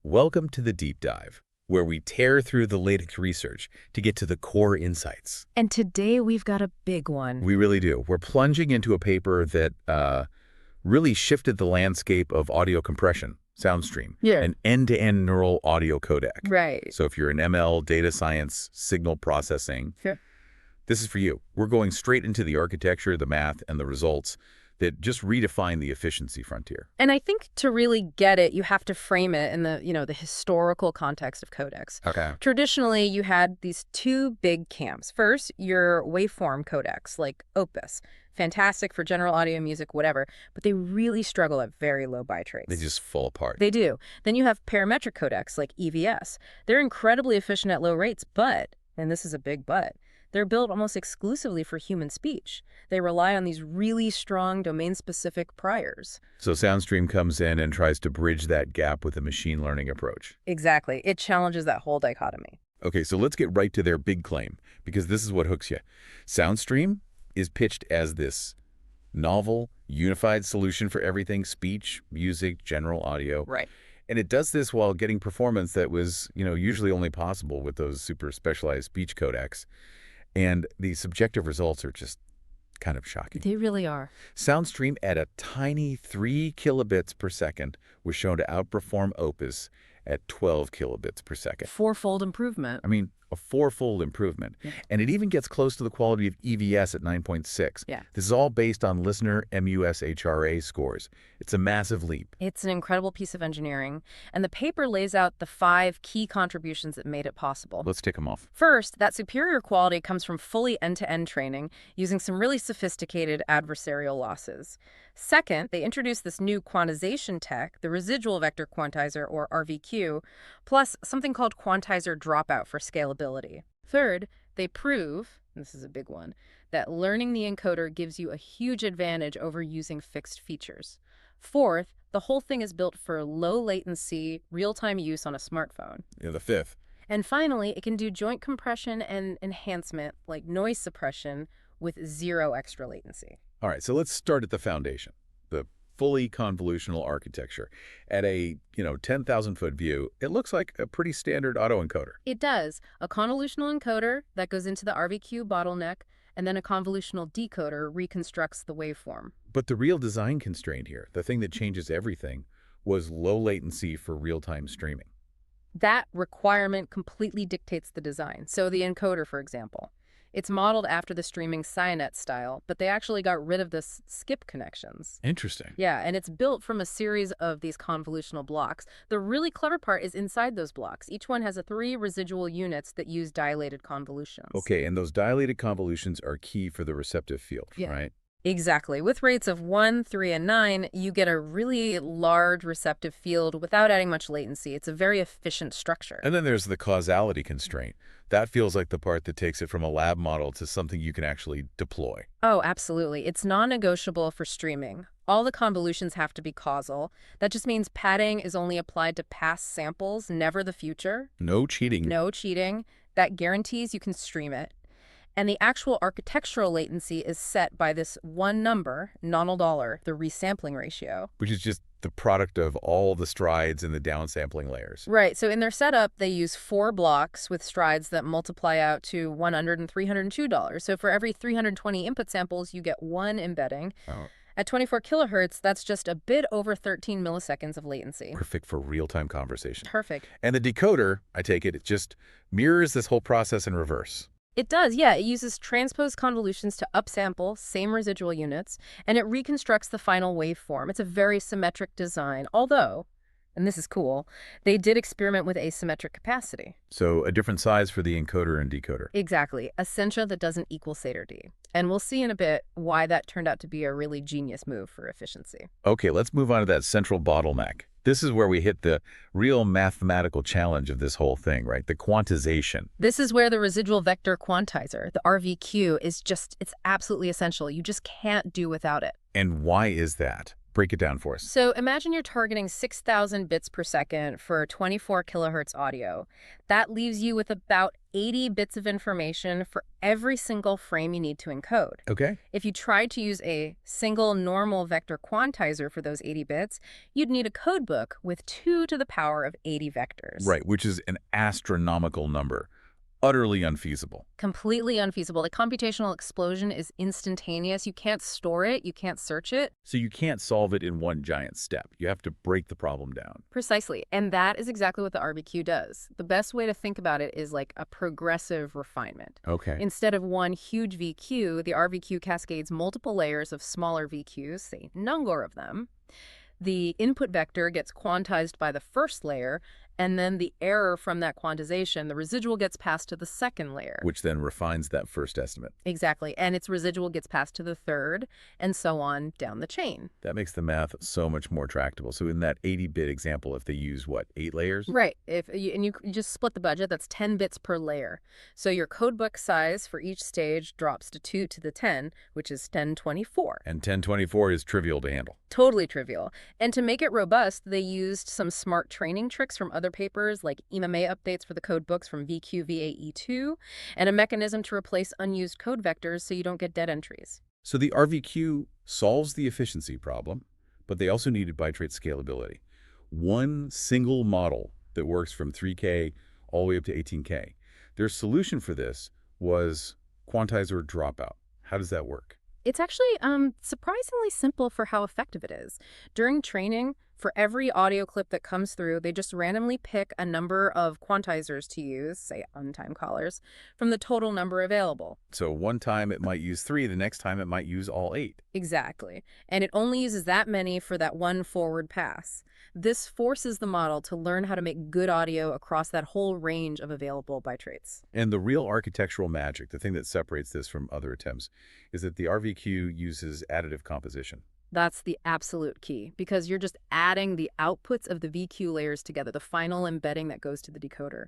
Welcome to the Deep Dive, where we tear through the latest research to get to the core insights. And today we've got a big one. We really do. We're plunging into a paper that really shifted the landscape of audio compression, SoundStream, an end-to-end neural audio codec. Right. So if you're an ML, data science, signal processing, this is for you. We're going straight into the architecture, the math, and the results that just redefine the efficiency frontier. And I think to really get it, you have to frame it in the historical context of codecs. Okay. Traditionally, you had these two big camps. First, your waveform codecs, like Opus. Fantastic for general audio, music, whatever, but they really struggle at very low bitrates. They just fall apart. They do. Then you have parametric codecs, like EVS. They're incredibly efficient at low rates, but, and this is a big but, they're built almost exclusively for human speech. They rely on these really strong domain-specific priors. So SoundStream comes in and tries to bridge that gap with a machine learning approach. Exactly. It challenges that whole dichotomy. Okay, so let's get right to their big claim, because this is what hooks you. SoundStream is pitched as this novel, unified solution for everything: speech, music, general audio. Right. And it does this while getting performance that was, usually only possible with those super specialized speech codecs. And the subjective results are just kind of shocking. They really are. SoundStream at a tiny 3 kilobits per second was shown to outperform Opus at 12 kilobits per second. Fourfold improvement. I mean, a fourfold improvement. Yeah. And it even gets close to the quality of EVS at 9.6. Yeah. This is all based on listener MUSHRA scores. It's a massive leap. It's an incredible piece of engineering, and the paper lays out the 5 key contributions that made it possible. Let's tick them off. First, that superior quality comes from fully end-to-end training using some really sophisticated adversarial losses. Second, they introduced this new quantization tech, the residual vector quantizer, or RVQ, plus something called quantizer dropout for scalability. Third, they prove, and this is a big one, that learning the encoder gives you a huge advantage over using fixed features. Fourth, the whole thing is built for low latency, real-time use on a smartphone. Yeah, the fifth. And finally, it can do joint compression and enhancement, like noise suppression, with 0 extra latency. All right, so let's start at the foundation, the fully convolutional architecture. At a 10,000-foot view, it looks like a pretty standard autoencoder. It does. A convolutional encoder that goes into the RVQ bottleneck, and then a convolutional decoder reconstructs the waveform. But the real design constraint here, the thing that changes everything, was low latency for real-time streaming. That requirement completely dictates the design. So the encoder, for example. It's modeled after the streaming SciNet style, but they actually got rid of the skip connections. Interesting. Yeah, and it's built from a series of these convolutional blocks. The really clever part is inside those blocks. Each one has 3 residual units that use dilated convolutions. Okay, and those dilated convolutions are key for the receptive field, Yeah. right? Exactly. With rates of 1, 3, and 9, you get a really large receptive field without adding much latency. It's a very efficient structure. And then there's the causality constraint. That feels like the part that takes it from a lab model to something you can actually deploy. Oh, absolutely. It's non-negotiable for streaming. All the convolutions have to be causal. That just means padding is only applied to past samples, never the future. No cheating. No cheating. That guarantees you can stream it. And the actual architectural latency is set by this one number, nominal dollar, the resampling ratio. Which is just the product of all the strides in the downsampling layers. Right. So in their setup, they use 4 blocks with strides that multiply out to $100 and $302. So for every 320 input samples, you get 1 embedding. Oh. At 24 kilohertz, that's just a bit over 13 milliseconds of latency. Perfect for real-time conversation. Perfect. And the decoder, I take it just mirrors this whole process in reverse. It does, yeah. It uses transposed convolutions to upsample same residual units, and it reconstructs the final waveform. It's a very symmetric design, although, and this is cool, they did experiment with asymmetric capacity. So a different size for the encoder and decoder. Exactly. A centra that doesn't equal sator-D. And we'll see in a bit why that turned out to be a really genius move for efficiency. Okay, let's move on to that central bottleneck. This is where we hit the real mathematical challenge of this whole thing, right? The quantization. This is where the residual vector quantizer, the RVQ, it's absolutely essential. You just can't do without it. And why is that? Break it down for us. So imagine you're targeting 6,000 bits per second for 24 kilohertz audio. That leaves you with about 80 bits of information for every single frame you need to encode. Okay. If you tried to use a single normal vector quantizer for those 80 bits, you'd need a codebook with 2 to the power of 80 vectors. Right, which is an astronomical number. Utterly unfeasible. Completely unfeasible. The computational explosion is instantaneous. You can't store it. You can't search it. So you can't solve it in one giant step. You have to break the problem down. Precisely. And that is exactly what the RVQ does. The best way to think about it is like a progressive refinement. Okay. Instead of one huge VQ, the RVQ cascades multiple layers of smaller VQs, say a number of them. The input vector gets quantized by the first layer, and then the error from that quantization, the residual, gets passed to the second layer. Which then refines that first estimate. Exactly. And its residual gets passed to the third, and so on down the chain. That makes the math so much more tractable. So in that 80-bit example, if they use, what, 8 layers? Right. You just split the budget, that's 10 bits per layer. So your codebook size for each stage drops to 2 to the 10, which is 1024. And 1024 is trivial to handle. Totally trivial. And to make it robust, they used some smart training tricks from other papers, like EMA updates for the code books from VQVAE2, and a mechanism to replace unused code vectors so you don't get dead entries. So the RVQ solves the efficiency problem, but they also needed bitrate scalability. One single model that works from 3K all the way up to 18K. Their solution for this was quantizer dropout. How does that work? It's actually surprisingly simple for how effective it is. During training, for every audio clip that comes through, they just randomly pick a number of quantizers to use, say untimed callers, from the total number available. So one time it might use 3, the next time it might use all 8. Exactly. And it only uses that many for that one forward pass. This forces the model to learn how to make good audio across that whole range of available bitrates. And the real architectural magic, the thing that separates this from other attempts, is that the RVQ uses additive composition. That's the absolute key, because you're just adding the outputs of the VQ layers together, the final embedding that goes to the decoder.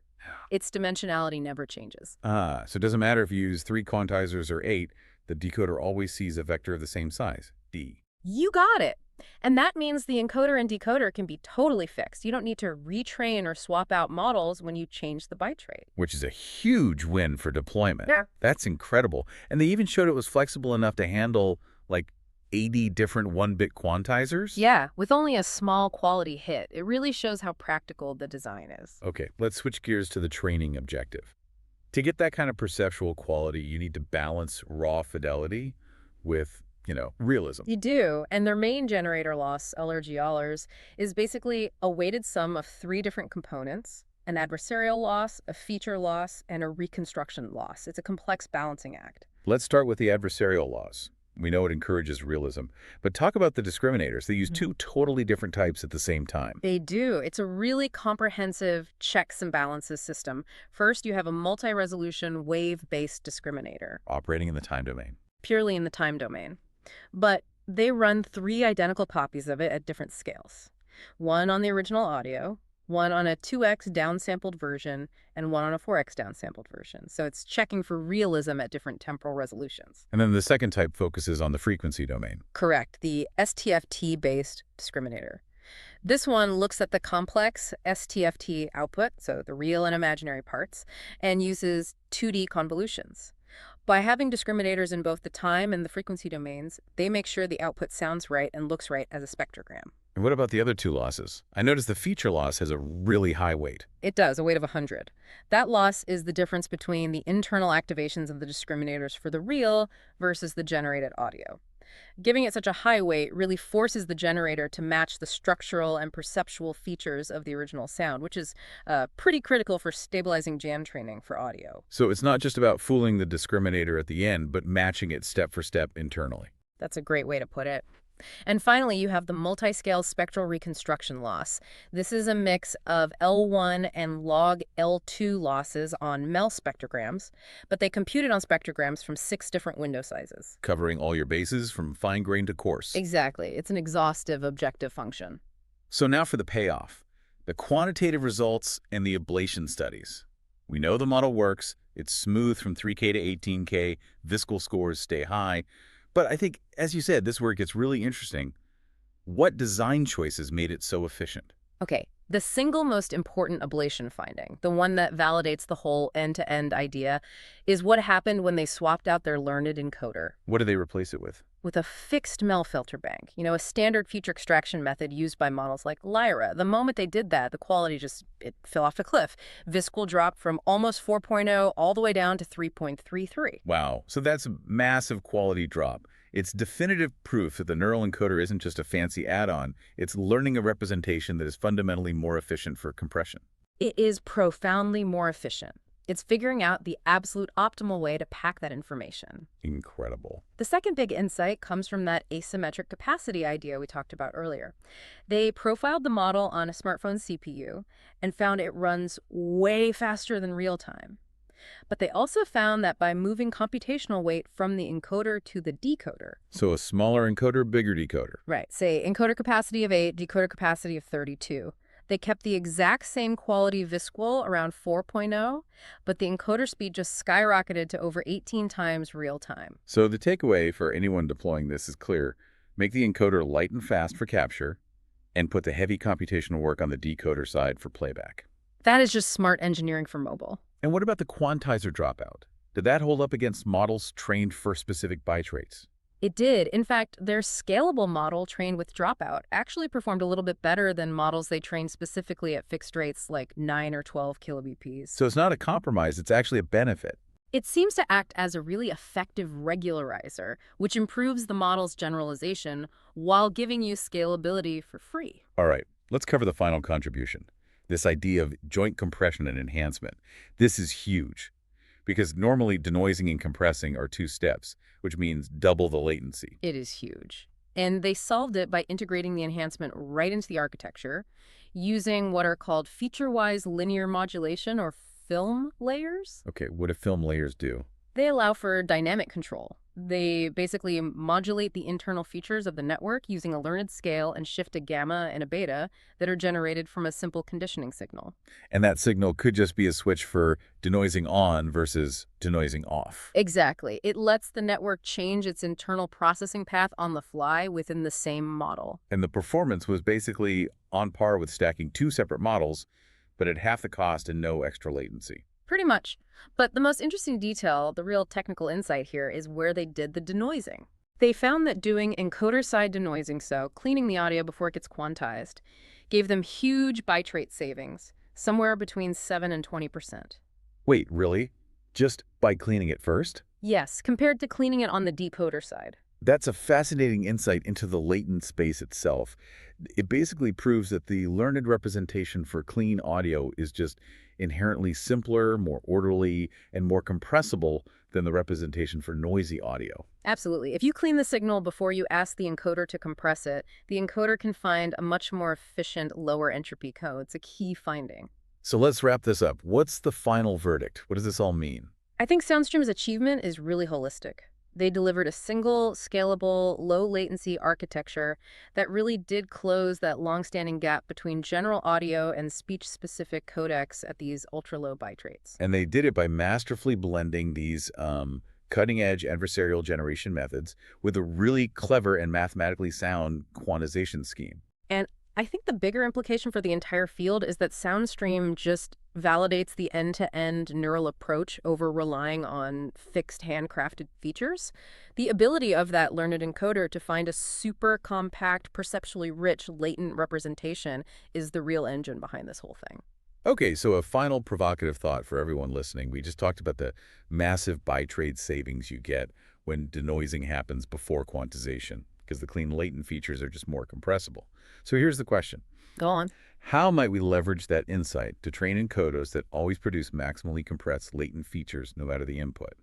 Its dimensionality never changes. So it doesn't matter if you use 3 quantizers or 8, the decoder always sees a vector of the same size, D. You got it. And that means the encoder and decoder can be totally fixed. You don't need to retrain or swap out models when you change the bitrate. Which is a huge win for deployment. Yeah. That's incredible. And they even showed it was flexible enough to handle, like, 80 different 1-bit quantizers? Yeah, with only a small quality hit. It really shows how practical the design is. Okay, let's switch gears to the training objective. To get that kind of perceptual quality, you need to balance raw fidelity with, realism. You do, and their main generator loss, LRGLers, is basically a weighted sum of 3 different components: an adversarial loss, a feature loss, and a reconstruction loss. It's a complex balancing act. Let's start with the adversarial loss. We know it encourages realism. But talk about the discriminators. They use 2 totally different types at the same time. They do. It's a really comprehensive checks and balances system. First, you have a multi-resolution wave-based discriminator. Operating in the time domain. Purely in the time domain. But they run 3 identical copies of it at different scales. One on the original audio, one on a 2x downsampled version, and one on a 4x downsampled version. So it's checking for realism at different temporal resolutions. And then the second type focuses on the frequency domain. Correct, the STFT-based discriminator. This one looks at the complex STFT output, so the real and imaginary parts, and uses 2D convolutions. By having discriminators in both the time and the frequency domains, they make sure the output sounds right and looks right as a spectrogram. And what about the other 2 losses? I noticed the feature loss has a really high weight. It does, a weight of 100. That loss is the difference between the internal activations of the discriminators for the real versus the generated audio. Giving it such a high weight really forces the generator to match the structural and perceptual features of the original sound, which is pretty critical for stabilizing jam training for audio. So it's not just about fooling the discriminator at the end, but matching it step for step internally. That's a great way to put it. And finally, you have the multi-scale spectral reconstruction loss. This is a mix of L1 and log L2 losses on MEL spectrograms, but they computed on spectrograms from 6 different window sizes. Covering all your bases from fine-grained to coarse. Exactly. It's an exhaustive objective function. So now for the payoff. The quantitative results and the ablation studies. We know the model works. It's smooth from 3K to 18K. Viscal scores stay high. But I think, as you said, this is where it gets really interesting. What design choices made it so efficient? Okay, The single most important ablation finding, the one that validates the whole end-to-end idea, is what happened when they swapped out their learned encoder What do they replace it with? with a fixed Mel filter bank, a standard feature extraction method used by models like Lyra. The moment they did that, the quality it fell off a cliff. Visqual dropped from almost 4.0 all the way down to 3.33. Wow, so that's a massive quality drop. It's definitive proof that the neural encoder isn't just a fancy add-on, it's learning a representation that is fundamentally more efficient for compression. It is profoundly more efficient. It's figuring out the absolute optimal way to pack that information. Incredible. The second big insight comes from that asymmetric capacity idea we talked about earlier. They profiled the model on a smartphone CPU and found it runs way faster than real time. But they also found that by moving computational weight from the encoder to the decoder. So a smaller encoder, bigger decoder. Right. Say encoder capacity of 8, decoder capacity of 32. They kept the exact same quality Visqual around 4.0, but the encoder speed just skyrocketed to over 18 times real time. So the takeaway for anyone deploying this is clear. Make the encoder light and fast for capture, and put the heavy computational work on the decoder side for playback. That is just smart engineering for mobile. And what about the quantizer dropout? Did that hold up against models trained for specific bitrates? It did. In fact, their scalable model trained with dropout actually performed a little bit better than models they trained specifically at fixed rates like 9 or 12 kilobps. So it's not a compromise, it's actually a benefit. It seems to act as a really effective regularizer, which improves the model's generalization while giving you scalability for free. All right, let's cover the final contribution. This idea of joint compression and enhancement. This is huge, because normally denoising and compressing are two steps, which means double the latency. It is huge. And they solved it by integrating the enhancement right into the architecture, using what are called feature-wise linear modulation or film layers. Okay, what do film layers do? They allow for dynamic control. They basically modulate the internal features of the network using a learned scale and shift a gamma and a beta that are generated from a simple conditioning signal. And that signal could just be a switch for denoising on versus denoising off. Exactly. It lets the network change its internal processing path on the fly within the same model. And the performance was basically on par with stacking two separate models, but at half the cost and no extra latency. Pretty much. But the most interesting detail, the real technical insight here, is where they did the denoising. They found that doing encoder-side denoising, so cleaning the audio before it gets quantized, gave them huge bitrate savings, somewhere between 7 and 20%. Wait, really? Just by cleaning it first? Yes, compared to cleaning it on the decoder side. That's a fascinating insight into the latent space itself. It basically proves that the learned representation for clean audio is just inherently simpler, more orderly, and more compressible than the representation for noisy audio. Absolutely. If you clean the signal before you ask the encoder to compress it, the encoder can find a much more efficient, lower entropy code. It's a key finding. So let's wrap this up. What's the final verdict? What does this all mean? I think SoundStream's achievement is really holistic. They delivered a single, scalable, low-latency architecture that really did close that long-standing gap between general audio and speech-specific codecs at these ultra-low bitrates. And they did it by masterfully blending these cutting-edge adversarial generation methods with a really clever and mathematically sound quantization scheme. And I think the bigger implication for the entire field is that SoundStream just validates the end-to-end neural approach over relying on fixed handcrafted features. The ability of that learned encoder to find a super compact, perceptually rich, latent representation is the real engine behind this whole thing. Okay, so a final provocative thought for everyone listening. We just talked about the massive bitrate savings you get when denoising happens before quantization, because the clean latent features are just more compressible. So here's the question. Go on. How might we leverage that insight to train encoders that always produce maximally compressed latent features no matter the input?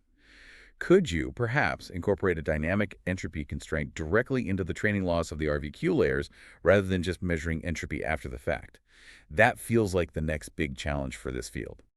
Could you, perhaps, incorporate a dynamic entropy constraint directly into the training loss of the RVQ layers rather than just measuring entropy after the fact? That feels like the next big challenge for this field.